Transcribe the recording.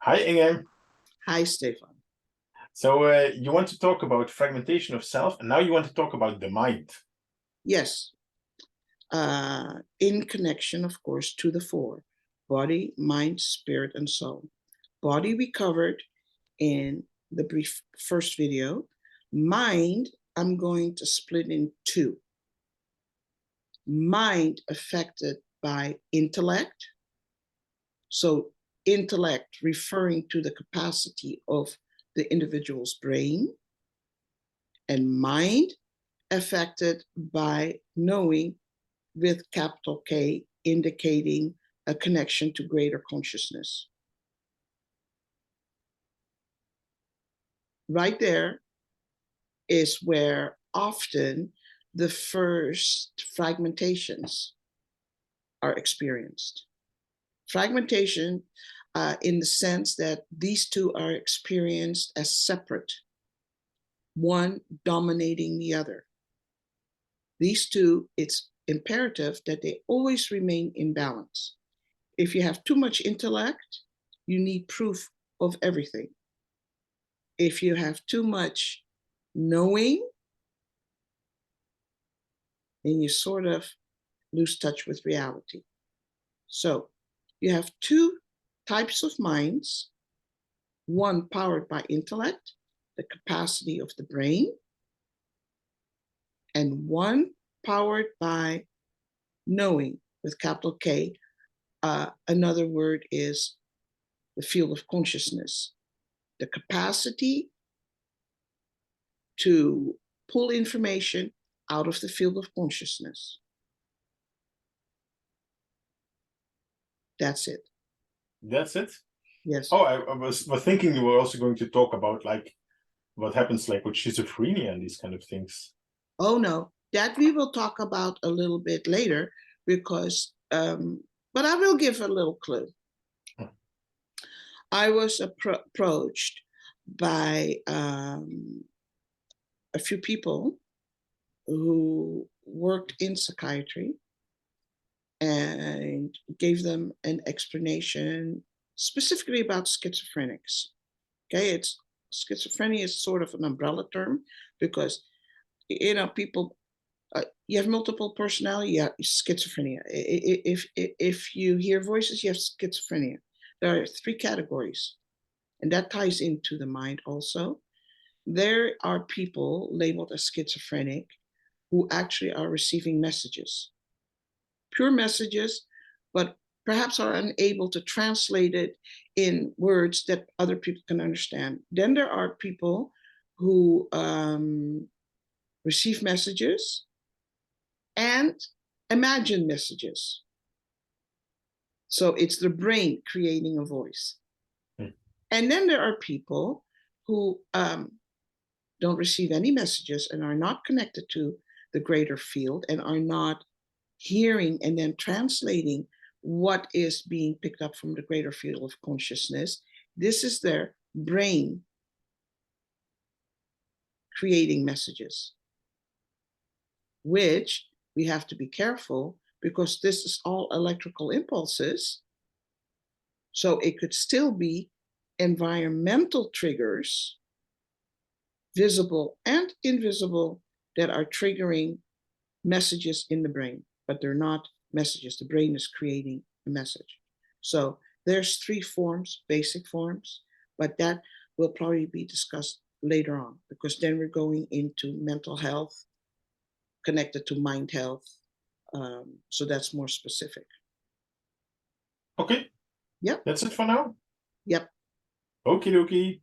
Hi, Inge. Hi, Stefan. So you want to talk about fragmentation of self, and now you want to talk about the mind. Yes, in connection, of course, to the four: body, mind, spirit, and soul. Body we covered in the brief first video. Mind, I'm going to split in two. Mind affected by intellect. So intellect referring to the capacity of the individual's brain, and mind affected by knowing with capital K, indicating a connection to greater consciousness. Right there is where often the first fragmentations are experienced. Fragmentation, in the sense that these two are experienced as separate, one dominating the other. These two, it's imperative that they always remain in balance. If you have too much intellect, you need proof of everything. If you have too much knowing, then you sort of lose touch with reality. So you have two types of minds, one powered by intellect, the capacity of the brain, and one powered by knowing with capital K. Another word is the field of consciousness, the capacity to pull information out of the field of consciousness. That's it. That's it? Yes. Oh, I was thinking you were also going to talk about like what happens like with schizophrenia and these kind of things. Oh, no, that we will talk about a little bit later because, but I will give a little clue. I was approached by a few people who worked in psychiatry and gave them an explanation specifically about schizophrenics. Okay, schizophrenia is sort of an umbrella term because people, you have multiple personality, you have schizophrenia. If you hear voices, you have schizophrenia. There are three categories, and that ties into the mind also. There are people labeled as schizophrenic who actually are receiving messages, pure messages, but perhaps are unable to translate it in words that other people can understand. Then there are people who receive messages and imagine messages. So it's the brain creating a voice. And then there are people who don't receive any messages and are not connected to the greater field and are not hearing and then translating what is being picked up from the greater field of consciousness. This is their brain creating messages, which we have to be careful because this is all electrical impulses. So it could still be environmental triggers, visible and invisible, that are triggering messages in the brain, but they're not messages. The brain is creating a message. So there's three forms, basic forms, but that will probably be discussed later on because then we're going into mental health connected to mind health. So that's more specific. Okay. Yep. That's it for now? Yep. Okie dokie.